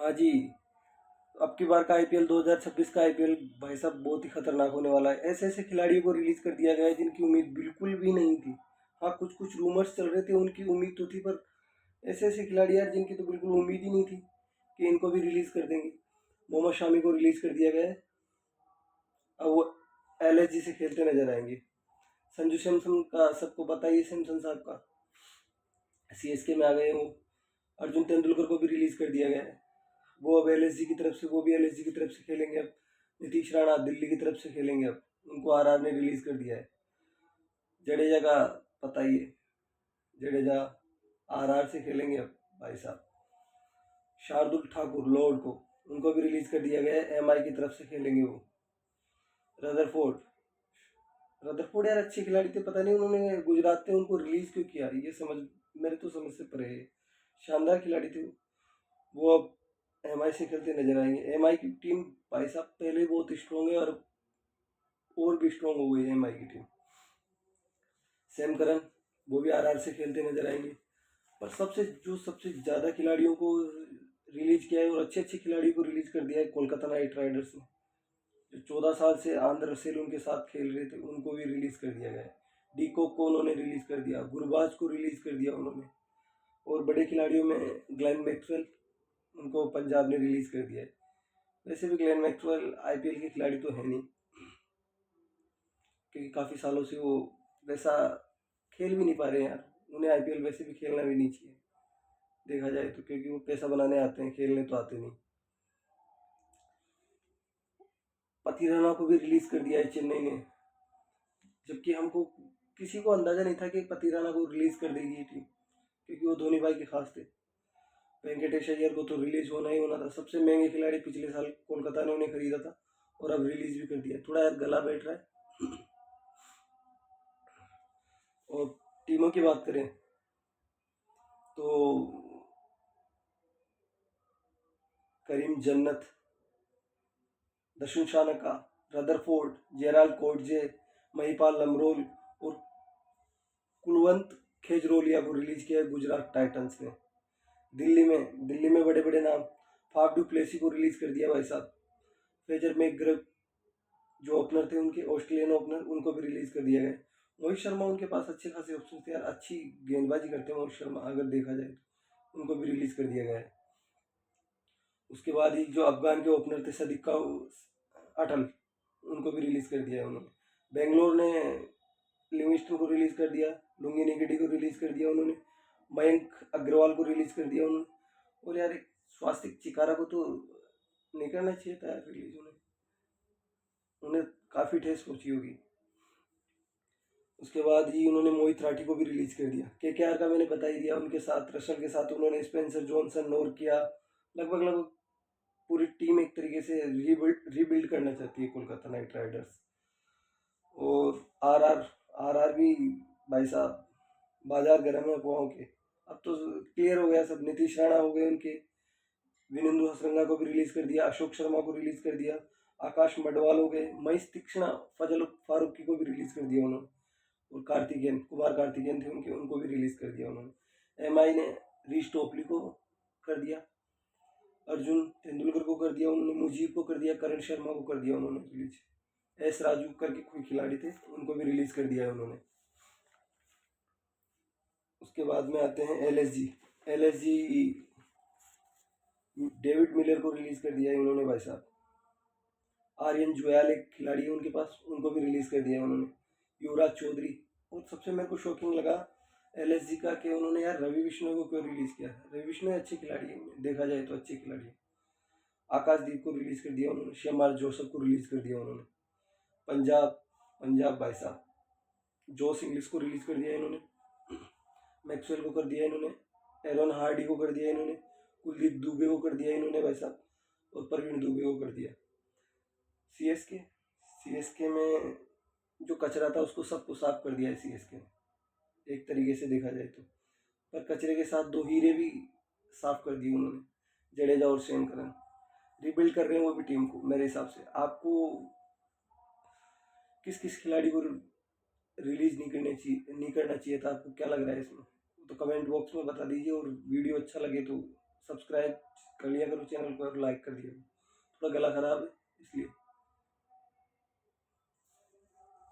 हाँ जी। अब की बार का आईपीएल 2026 का आईपीएल भाई साहब बहुत ही खतरनाक होने वाला है। ऐसे ऐसे खिलाड़ियों को रिलीज कर दिया गया है जिनकी उम्मीद बिल्कुल भी नहीं थी। हाँ, कुछ कुछ रूमर्स चल रहे थे, उनकी उम्मीद तो थी, पर ऐसे ऐसे खिलाड़ी यार जिनकी तो बिल्कुल उम्मीद ही नहीं थी कि इनको भी रिलीज कर देंगे। मोहम्मद शामी को रिलीज कर दिया गया है। अब वो एलएसजी से खेलते नजर आएंगे। संजू सैमसन का सबको पता ही है, सैमसन साहब का सीएसके में आ गए वो। अर्जुन तेंदुलकर को भी रिलीज कर दिया गया है। वो अब एलएसजी की तरफ से, वो भी एलएसजी की तरफ से खेलेंगे अब। नीतीश राणा दिल्ली की तरफ से खेलेंगे अब, उनको आरआर ने रिलीज कर दिया है। जडेजा का पता ही है, जडेजा आरआर से खेलेंगे अब भाई साहब। शार्दुल ठाकुर लॉर्ड को, उनको भी रिलीज कर दिया गया है, एमआई की तरफ से खेलेंगे वो। रदरफोर्ड, रदरफोर्ड यार अच्छे खिलाड़ी थे, पता नहीं उन्होंने गुजरात ने उनको रिलीज क्यों किया, ये समझ मेरे तो समझ से परे है। शानदार खिलाड़ी थे वो अब एमआई से खेलते नजर आएंगे। एमआई की टीम भाई साहब पहले बहुत स्ट्रॉन्ग है और भी स्ट्रॉन्ग हो गई है एमआई की टीम। सैम करन, वो भी आरआर से खेलते नजर आएंगे। पर सबसे ज़्यादा खिलाड़ियों को रिलीज किया है और अच्छे अच्छे खिलाड़ियों को रिलीज कर दिया है कोलकाता नाइट राइडर्स ने। जो 14 साल से आंध्र रसेल उनके साथ खेल रहे थे, उनको भी रिलीज कर दिया गया है। डी कॉक को उन्होंने रिलीज कर दिया, गुरबाज को रिलीज कर दिया उन्होंने। और बड़े खिलाड़ियों में ग्लेन मैक्सवेल, उनको पंजाब ने रिलीज कर दिया है। वैसे भी ग्लेन मैक्सवेल आईपीएल के खिलाड़ी तो है नहीं, क्योंकि काफ़ी सालों से वो वैसा खेल भी नहीं पा रहे हैं यार। उन्हें आईपीएल वैसे भी खेलना भी नहीं चाहिए देखा जाए तो, क्योंकि वो पैसा बनाने आते हैं, खेलने तो आते नहीं। पथिराना को भी रिलीज कर दिया है चेन्नई ने, जबकि हमको किसी को अंदाजा नहीं था कि पथिराना को रिलीज कर देगी ये टीम, क्योंकि वो धोनी भाई के खास थे। वेंकटेश अय्यर को तो रिलीज होना ही होना था, सबसे महंगे खिलाड़ी पिछले साल कोलकाता ने उन्हें खरीदा था, और अब रिलीज भी कर दिया। थोड़ा यार गला बैठ रहा है। और टीमों की बात करें तो Karim Janat, Darshan Shanaka, Rutherford, Gerald Coetzee, Mahipal Lomror और कुलवंत खेजरोलिया को रिलीज किया है गुजरात टाइटंस ने। दिल्ली में बड़े बड़े नाम, फाफ डू प्लेसी को रिलीज कर दिया भाई साहब। फ्रेजर मैकग्रब जो ओपनर थे उनके, ऑस्ट्रेलियन ओपनर, उनको भी रिलीज कर दिया गया। मोहित शर्मा उनके पास अच्छे खासे ऑप्शन थे यार, अच्छी गेंदबाजी करते हैं मोहित शर्मा अगर देखा जाए तो, उनको भी रिलीज कर दिया गया है। उसके बाद ही जो अफगान के ओपनर थे सदिक अटल, उनको भी रिलीज कर दिया है उन्होंने। बेंगलोर ने लिविंगस्टन को रिलीज कर दिया, लुंगी निगेडी को रिलीज कर दिया उन्होंने, मयंक अग्रवाल को रिलीज कर दिया उन्होंने। और यार एक स्वास्तिक चिकारा को तो नहीं करना चाहिए था यार रिलीज, उन्हें काफ़ी ठेस पहुंची होगी। उसके बाद ही उन्होंने मोहित राठी को भी रिलीज कर दिया। केकेआर का मैंने बता ही दिया, उनके साथ रसल के साथ उन्होंने स्पेंसर जॉनसन, नोर किया। लगभग लगभग पूरी टीम एक तरीके से रीबिल्ड करना चाहती है कोलकाता नाइट राइडर्स। और आर आर भी भाई साहब बाजार गर्म है अफवाहों के। अब तो क्लियर हो गया सब, नीतीश राणा हो गए उनके, विनेंदु हसरंगा को भी रिलीज कर दिया, अशोक शर्मा को रिलीज कर दिया, आकाश मडवाल हो गए, महेश तीक्ष्णा, फजल फारूकी को भी रिलीज कर दिया उन्होंने। और कार्तिकेयन, कुमार कार्तिकेयन थे उनके, उनको भी रिलीज कर दिया उन्होंने। एमआई ने रीश टोपली को कर दिया, अर्जुन तेंदुलकर को कर दिया उन्होंने, मुजीब को कर दिया, करण शर्मा को कर दिया उन्होंने रिलीज। एस राजू करके कोई खिलाड़ी थे, उनको भी रिलीज कर दिया है उन्होंने। उसके बाद में आते हैं एलएसजी डेविड मिलर को रिलीज कर दिया है उन्होंने भाई साहब। आर्यन जुयाल एक खिलाड़ी है उनके पास, उनको भी रिलीज कर दिया है उन्होंने। युवराज चौधरी, और सबसे मेरे को शॉकिंग लगा एलएसजी का कि उन्होंने यार रवि बिश्नोई को क्यों रिलीज किया। रवि बिश्नोई अच्छे खिलाड़ी है, देखा जाए तो अच्छे खिलाड़ी है। आकाशदीप को रिलीज कर दिया उन्होंने, शेमार जोसफ को रिलीज कर दिया उन्होंने। पंजाब पंजाब भाई साहब जोस इंग्लिश को रिलीज कर दिया इन्होंने, मैक्सवेल को कर दिया इन्होंने, एरन हार्डी को कर दिया इन्होंने, कुलदीप दुबे को कर दिया इन्होंने भाई साहब, और प्रवीण दुबे को कर दिया। सीएसके में जो कचरा था उसको सबको साफ कर दिया है सीएसके ने, एक तरीके से देखा जाए तो। पर कचरे के साथ दो हीरे भी साफ कर दिए उन्होंने, जडेजा और सैम करन। रिबिल्ड कर रहे हैं वो भी टीम को। मेरे हिसाब से आपको किस किस खिलाड़ी को रिलीज नहीं करना चाहिए था, आपको क्या लग रहा है इसमें, तो कमेंट बॉक्स में बता दीजिए। और वीडियो अच्छा लगे तो सब्सक्राइब कर लिया करो चैनल को और लाइक कर दिया करो। थोड़ा गला खराब है इसलिए।